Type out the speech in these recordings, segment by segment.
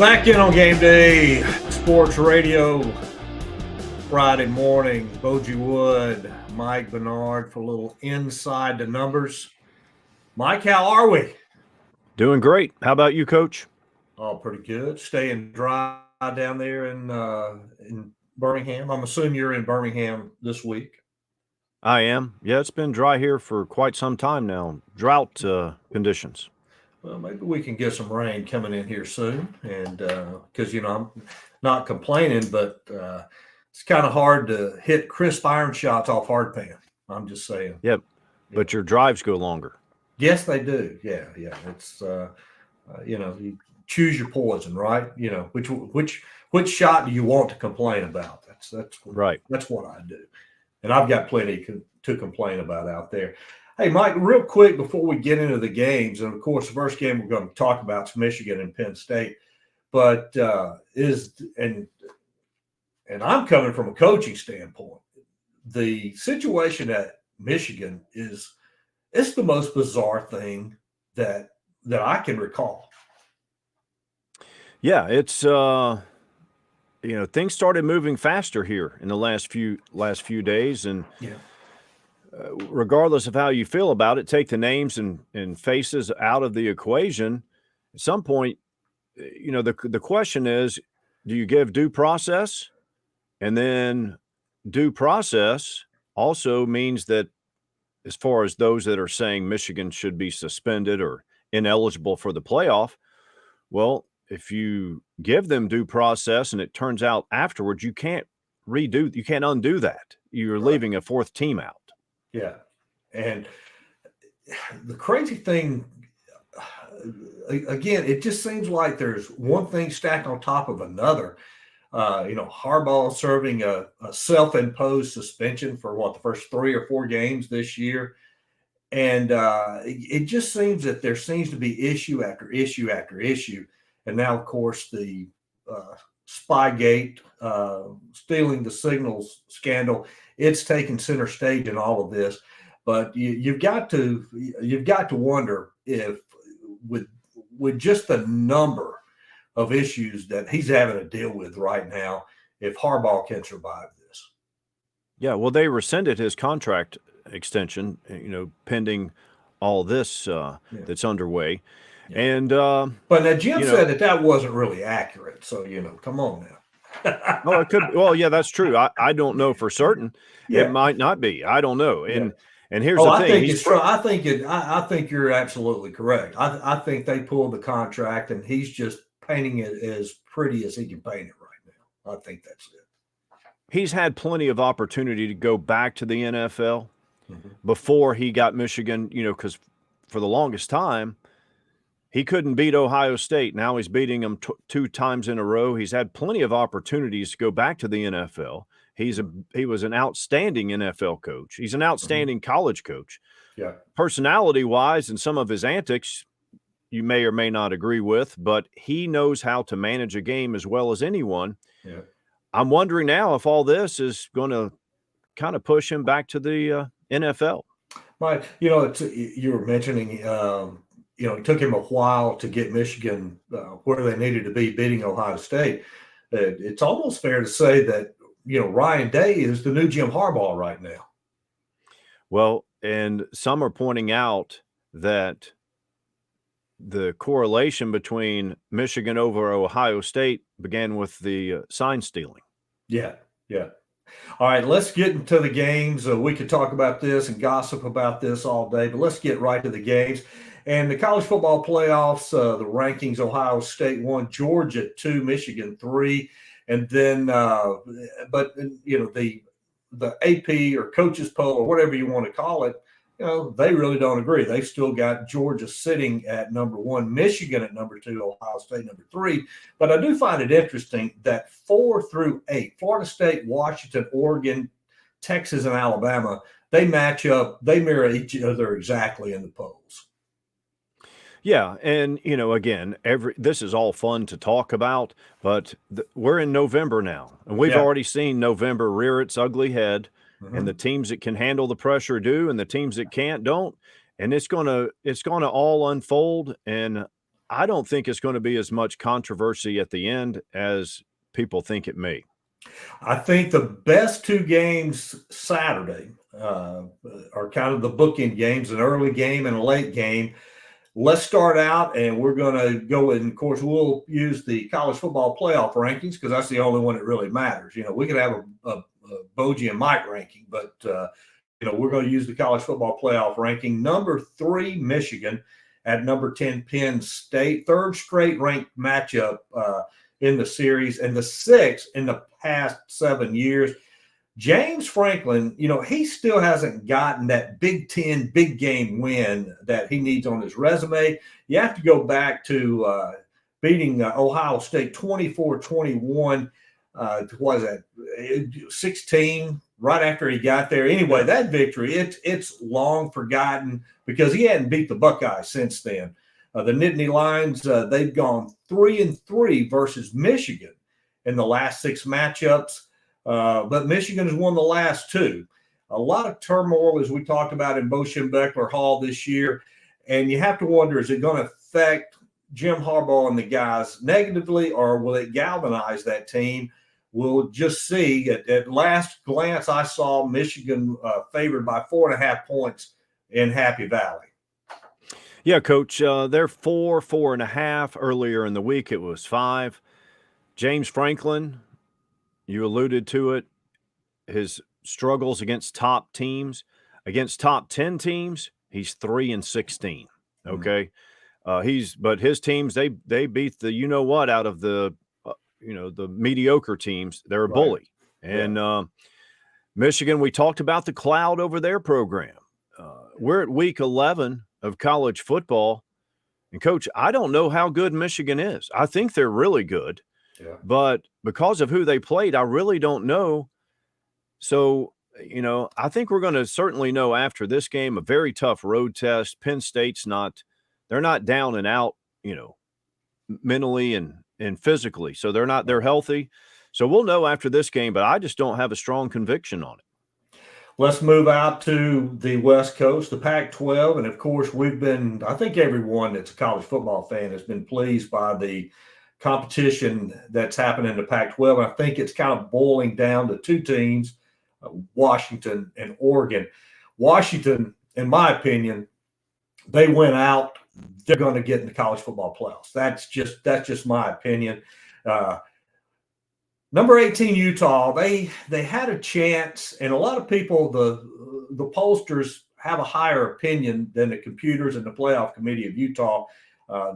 Back in on Game Day Sports Radio Friday morning. Bogie Wood, Mike Bernard for a little inside the numbers. Mike, how are we? Doing great. How about you, Coach? Oh, pretty good. Staying dry down there in Birmingham. I'm assuming you're in Birmingham this week. I am. Yeah, it's been dry here for quite some time now. Drought conditions. Well, maybe we can get some rain coming in here soon. And because, I'm not complaining, but it's kind of hard to hit crisp iron shots off hard pan. I'm just saying. Yep. But your drives go longer. Yes, they do. Yeah. It's, you choose your poison, right? Which shot do you want to complain about? That's right. That's what I do. And I've got plenty to complain about out there. Hey, Mike, real quick before we get into the games, and of course, the first game we're going to talk about is Michigan and Penn State. But and I'm coming from a coaching standpoint. The situation at Michigan it's the most bizarre thing that I can recall. Yeah, it's things started moving faster here in the last few days, and regardless of how you feel about it, take the names and faces out of the equation. At some point, the question is, do you give due process? And then due process also means that as far as those that are saying Michigan should be suspended or ineligible for the playoff, well, if you give them due process and it turns out afterwards, you can't undo that. You're leaving a fourth team out. Yeah. And the crazy thing, again, it just seems like there's one thing stacked on top of another. Harbaugh serving a self-imposed suspension for the first 3 or 4 games this year. And it just seems that there seems to be issue after issue after issue. And now, of course, the Spygate, stealing the signals scandal, it's taken center stage in all of this. But you've got to wonder if with just the number of issues that he's having to deal with right now, if Harbaugh can survive this. Yeah, well, they rescinded his contract extension, pending all this that's underway. Yeah. And but now Jim said that wasn't really accurate. So come on now. Well, it could. Well, yeah, that's true. I don't know for certain. Yeah. It might not be. I don't know. And here's the thing. I think you're absolutely correct. I think they pulled the contract, and he's just painting it as pretty as he can paint it right now. I think that's it. He's had plenty of opportunity to go back to the NFL before he got Michigan. Because for the longest time, he couldn't beat Ohio State. Now he's beating them 2 times in a row. He's had plenty of opportunities to go back to the NFL. He was an outstanding NFL coach. He's an outstanding college coach. Yeah. Personality-wise and some of his antics, you may or may not agree with, but he knows how to manage a game as well as anyone. Yeah. I'm wondering now if all this is going to kind of push him back to the NFL. Mike, you were mentioning it took him a while to get Michigan where they needed to be, beating Ohio State. It's almost fair to say that, Ryan Day is the new Jim Harbaugh right now. Well, and some are pointing out that the correlation between Michigan over Ohio State began with the sign stealing. Yeah. All right, let's get into the games. We could talk about this and gossip about this all day, but let's get right to the games. And the college football playoffs, the rankings: Ohio State 1, Georgia 2, Michigan 3, and then, the AP or coaches poll or whatever you want to call it, they really don't agree. They've still got Georgia sitting at number 1, Michigan at number 2, Ohio State number 3. But I do find it interesting that 4 through 8, Florida State, Washington, Oregon, Texas, and Alabama, they match up. They mirror each other exactly in the polls. Yeah, and again, this is all fun to talk about, but we're in November now, and we've already seen November rear its ugly head, and the teams that can handle the pressure do, and the teams that can't don't, and it's gonna all unfold. And I don't think it's going to be as much controversy at the end as people think it may. I think the best two games Saturday are kind of the bookend games, an early game and a late game. Let's start out, and we're going to go, and of course, we'll use the college football playoff rankings because that's the only one that really matters. We could have a Bogie and Mike ranking, but we're going to use the college football playoff ranking. Number 3, Michigan at number 10, Penn State. Third straight ranked matchup in the series, and the 6th in the past 7 years. James Franklin, he still hasn't gotten that Big Ten big game win that he needs on his resume. You have to go back to beating Ohio State 24-21. Was that 16 right after he got there? Anyway, that victory, it's long forgotten because he hadn't beat the Buckeyes since then. The Nittany Lions, they've gone 3-3 versus Michigan in the last 6 matchups. But Michigan has won the last 2. A lot of turmoil, as we talked about in Bosch-Beckler Hall this year. And you have to wonder, is it going to affect Jim Harbaugh and the guys negatively, or will it galvanize that team? We'll just see. At last glance, I saw Michigan favored by 4.5 points in Happy Valley. Yeah, Coach, they're 4.5. Earlier in the week, it was 5. James Franklin, you alluded to it, his struggles against top teams. Against top 10 teams, he's 3-16. Okay. But his teams, they beat the what out of the the mediocre teams. They're a bully. And Michigan, we talked about the cloud over their program. We're at week 11 of college football. And Coach, I don't know how good Michigan is. I think they're really good. Yeah. But because of who they played, I really don't know. So, I think we're going to certainly know after this game, a very tough road test. Penn State's they're not down and out, mentally and physically. So they're healthy. So we'll know after this game, but I just don't have a strong conviction on it. Let's move out to the West Coast, the Pac-12. And of course, I think everyone that's a college football fan has been pleased by the competition that's happened in the Pac-12. And I think it's kind of boiling down to 2 teams, Washington and Oregon. Washington, in my opinion, they went out. They're going to get in the college football playoffs. That's just my opinion. Number 18, Utah, they had a chance, and a lot of people, the pollsters have a higher opinion than the computers and the playoff committee of Utah.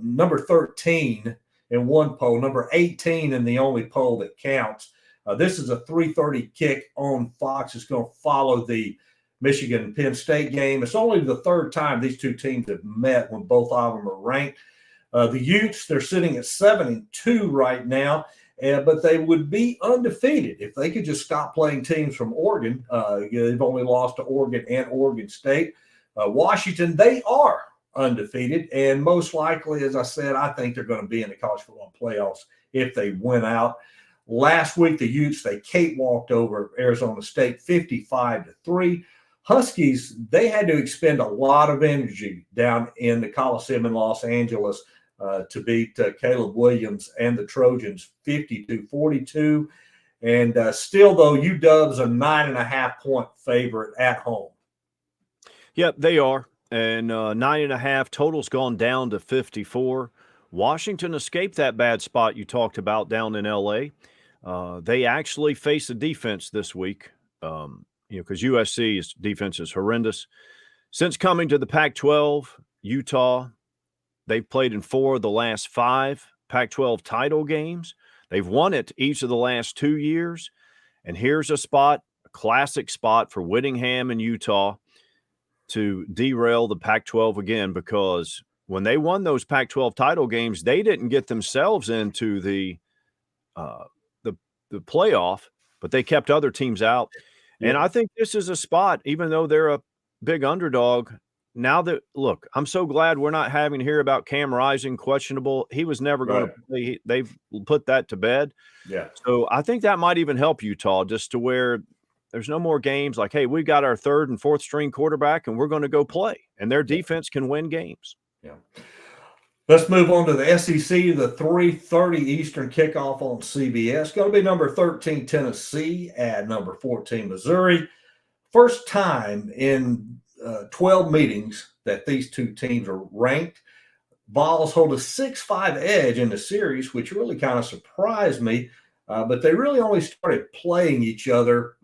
Number 13 in one poll, number 18 in the only poll that counts. This is a 3:30 kick on Fox. It's going to follow the Michigan-Penn State game. It's only the 3rd time these 2 teams have met when both of them are ranked. The Utes, they're sitting at 7-2 right now. But they would be undefeated if they could just stop playing teams from Oregon. They've only lost to Oregon and Oregon State. Washington, they are undefeated. And most likely, as I said, I think they're going to be in the college football playoffs if they win out. Last week, the Utes, they cakewalked over Arizona State 55-3. Huskies, they had to expend a lot of energy down in the Coliseum in Los Angeles to beat Caleb Williams and the Trojans 52-42. And still, though, UW's a 9.5-point favorite at home. Yep, they are. And 9.5 total's gone down to 54. Washington escaped that bad spot you talked about down in L.A. They actually face a defense this week, because USC's defense is horrendous. Since coming to the Pac-12, Utah, they've played in 4 of the last 5 Pac-12 title games. They've won it each of the last 2 years. And here's a classic spot for Whittingham and Utah to derail the Pac-12 again, because when they won those Pac-12 title games, they didn't get themselves into the playoff, but they kept other teams out. Yeah. And I think this is a spot, even though they're a big underdog. Now that, look, I'm so glad we're not having to hear about Cam Rising questionable. He was never going to play. They've put that to bed. Yeah. So I think that might even help Utah, just to where there's no more games like, hey, we've got our 3rd and 4th string quarterback and we're going to go play, and their defense can win games. Yeah. Let's move on to the SEC, the 3:30 Eastern kickoff on CBS. Going to be number 13 Tennessee at number 14 Missouri. First time in 12 meetings that these two teams are ranked. Vols hold a 6-5 edge in the series, which really kind of surprised me. But they really only started playing each other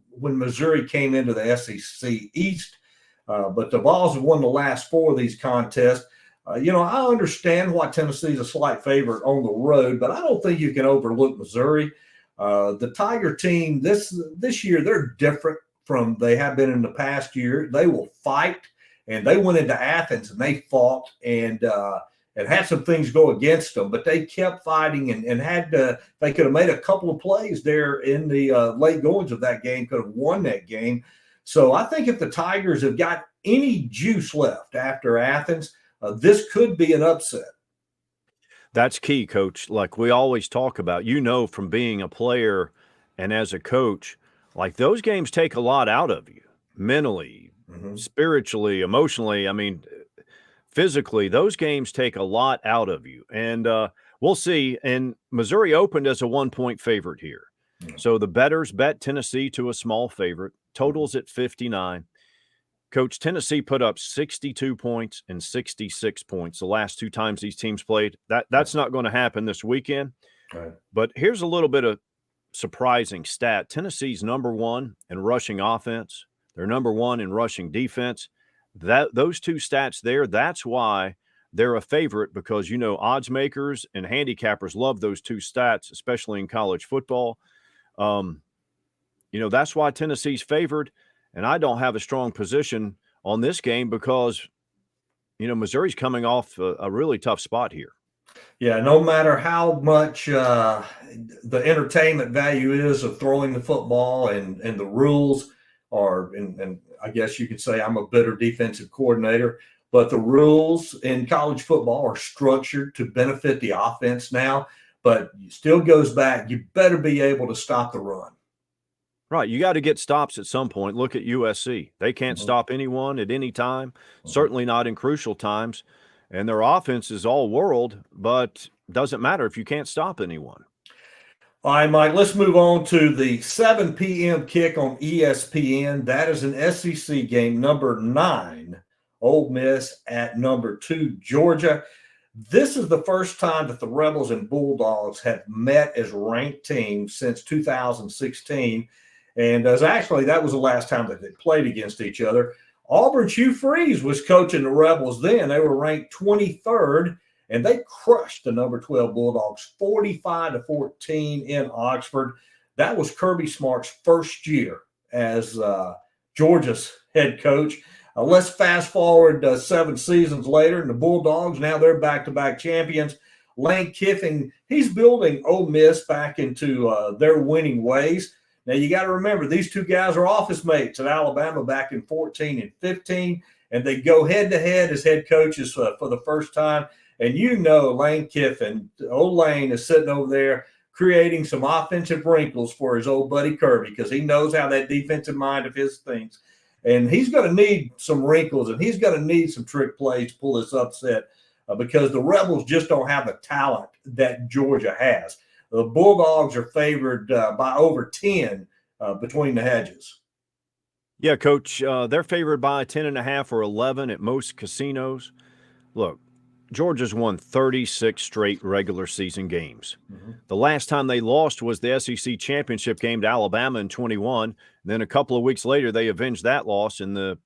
when Missouri came into the SEC East. But the Vols have won the last 4 of these contests. I understand why Tennessee is a slight favorite on the road, but I don't think you can overlook Missouri. The Tiger team this year, they're different from they have been in the past year. They will fight, and they went into Athens and they fought and had some things go against them, but they kept fighting and had they could have made a couple of plays there in the late goings of that game, could have won that game. So I think if the Tigers have got any juice left after Athens, this could be an upset. That's key, Coach. Like we always talk about, from being a player and as a coach, like those games take a lot out of you mentally, spiritually, emotionally. I mean, physically, those games take a lot out of you. And we'll see. And Missouri opened as a 1-point favorite here. So the bettors bet Tennessee to a small favorite. Totals at 59. Coach, Tennessee put up 62 points and 66 points the last 2 times these teams played. That's not going to happen this weekend. Right. But here's a little bit of surprising stat. Tennessee's number 1 in rushing offense. They're number 1 in rushing defense. Those 2 stats there, that's why they're a favorite, because odds makers and handicappers love those 2 stats, especially in college football. That's why Tennessee's favored. And I don't have a strong position on this game because, Missouri's coming off a really tough spot here. Yeah, no matter how much the entertainment value is of throwing the football and the rules are, and I guess you could say I'm a better defensive coordinator, but the rules in college football are structured to benefit the offense now. But it still goes back, you better be able to stop the run. Right. You got to get stops at some point. Look at USC. They can't stop anyone at any time, certainly not in crucial times. And their offense is all world, but doesn't matter if you can't stop anyone. All right, Mike, let's move on to the 7 p.m. kick on ESPN. That is an SEC game, number 9, Ole Miss at number 2, Georgia. This is the first time that the Rebels and Bulldogs have met as ranked teams since 2016. And that was the last time that they played against each other. Auburn's Hugh Freeze was coaching the Rebels then. They were ranked 23rd, and they crushed the number 12 Bulldogs 45-14 in Oxford. That was Kirby Smart's first year as Georgia's head coach. Let's fast forward 7 seasons later, and the Bulldogs, now they're back-to-back champions. Lane Kiffin, he's building Ole Miss back into their winning ways. Now, you got to remember, these 2 guys are office mates at Alabama back in 14 and 15, and they go head-to-head as head coaches for the first time. And Lane Kiffin, old Lane, is sitting over there creating some offensive wrinkles for his old buddy Kirby because he knows how that defensive mind of his thinks. And he's going to need some wrinkles, and he's going to need some trick plays to pull this upset because the Rebels just don't have the talent that Georgia has. The Bulldogs are favored by over 10 between the hedges. Yeah, Coach, they're favored by 10.5 or 11 at most casinos. Look, Georgia's won 36 straight regular season games. The last time they lost was the SEC championship game to Alabama in 21. And then a couple of weeks later, they avenged that loss in the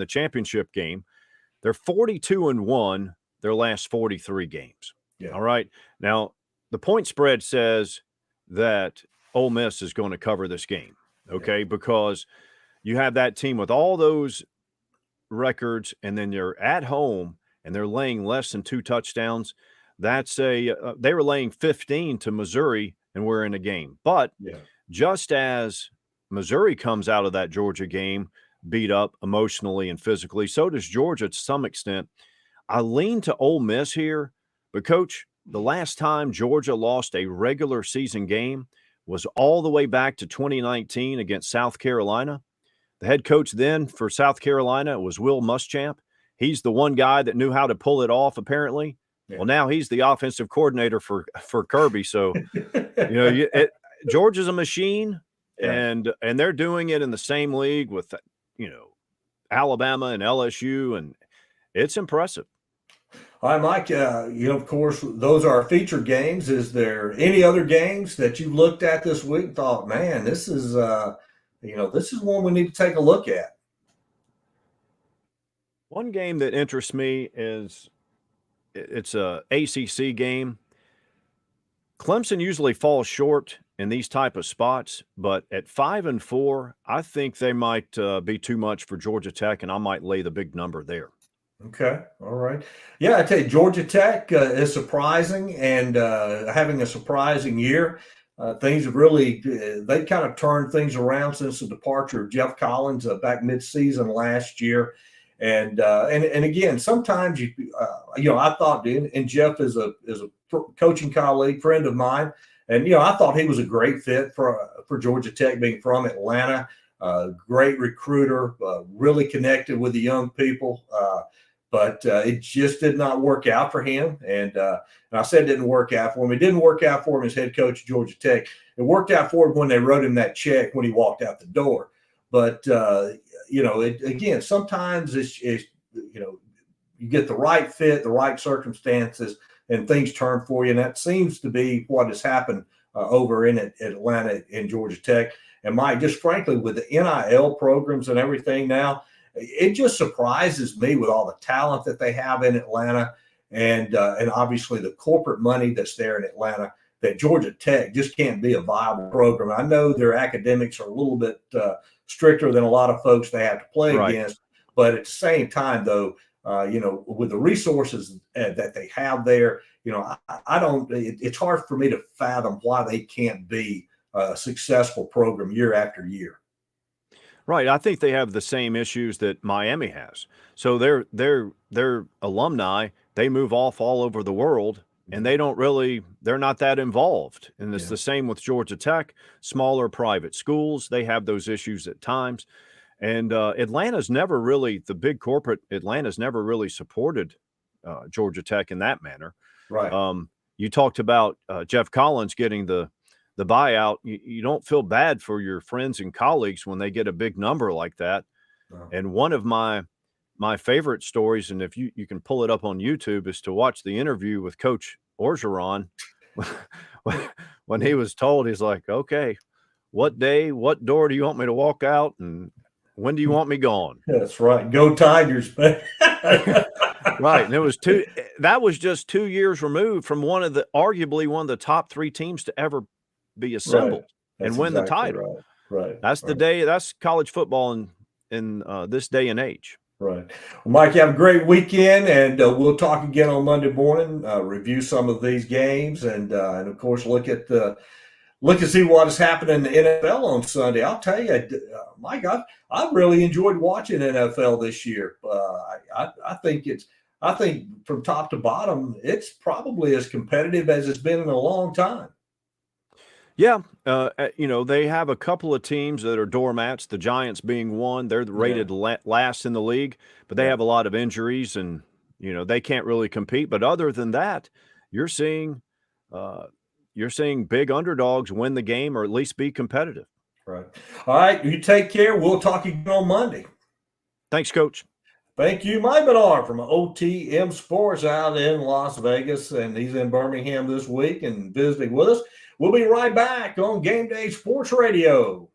championship game. They're 42-1 their last 43 games. Yeah. All right. Now, the point spread says that Ole Miss is going to cover this game, okay, because you have that team with all those records, and then they're at home, and they're laying less than 2 touchdowns. That's they were laying 15 to Missouri, and we're in a game. But just as Missouri comes out of that Georgia game beat up emotionally and physically, so does Georgia to some extent. I lean to Ole Miss here, but, Coach, the last time Georgia lost a regular season game was all the way back to 2019 against South Carolina. The head coach then for South Carolina was Will Muschamp. He's the one guy that knew how to pull it off, apparently. Yeah. Well, now he's the offensive coordinator for Kirby. So, Georgia's a machine, Yeah. and they're doing it in the same league with, Alabama and LSU, and it's impressive. All right, Mike, of course, those are our featured games. Is there any other games that you looked at this week and thought, man, this is one we need to take a look at? One game that interests me is it's a ACC game. Clemson usually falls short in these type of spots, but at 5-4, I think they might be too much for Georgia Tech, and I might lay the big number there. Okay. All right. Yeah, I tell you, Georgia Tech is surprising and having a surprising year. Things have really, they kind of turned things around since the departure of Jeff Collins back mid-season last year. And again, sometimes I thought, and Jeff is a coaching colleague, friend of mine, and I thought he was a great fit for Georgia Tech, being from Atlanta. Great recruiter, really connected with the young people. But it just did not work out for him. And I said it didn't work out for him. It didn't work out for him as head coach of Georgia Tech. It worked out for him when they wrote him that check when he walked out the door. But, again, sometimes it's you get the right fit, the right circumstances, and things turn for you. And that seems to be what has happened over in Atlanta and Georgia Tech. And Mike, just frankly, with the NIL programs and everything now, it just surprises me with all the talent that they have in Atlanta and obviously the corporate money that's there in Atlanta, that Georgia Tech just can't be a viable program. I know their academics are a little bit stricter than a lot of folks they have to play against, but at the same time, though, with the resources that they have there, I don't. It's hard for me to fathom why they can't be a successful program year after year. Right. I think they have the same issues that Miami has. So their alumni, they move off all over the world, and they're not that involved. And it's the same with Georgia Tech, smaller private schools. They have those issues at times. And Atlanta's never really, the big corporate Atlanta's never really supported Georgia Tech in that manner. Right. You talked about Jeff Collins getting the buyout. You don't feel bad for your friends and colleagues when they get a big number like that. Oh. And one of my favorite stories, and if you can pull it up on YouTube, is to watch the interview with Coach Orgeron when he was told, he's like, okay, what day, what door do you want me to walk out, and when do you want me gone? That's right. Go Tigers, man. Right. And that was just 2 years removed from arguably one of the top 3 teams to ever be assembled and win the title. Right. That's the day. That's college football in this day and age. Right. Well, Mike, you have a great weekend, and we'll talk again on Monday morning. Review some of these games, and of course look to see what is happening in the NFL on Sunday. I'll tell you, Mike, I've really enjoyed watching NFL this year. I think from top to bottom, it's probably as competitive as it's been in a long time. Yeah, they have a couple of teams that are doormats, the Giants being one. They're rated last in the league, but they have a lot of injuries, and, they can't really compete. But other than that, you're seeing big underdogs win the game or at least be competitive. Right. All right, you take care. We'll talk again on Monday. Thanks, Coach. Thank you, Mike Bedard from OTM Sports out in Las Vegas, and he's in Birmingham this week and visiting with us. We'll be right back on Game Day Sports Radio.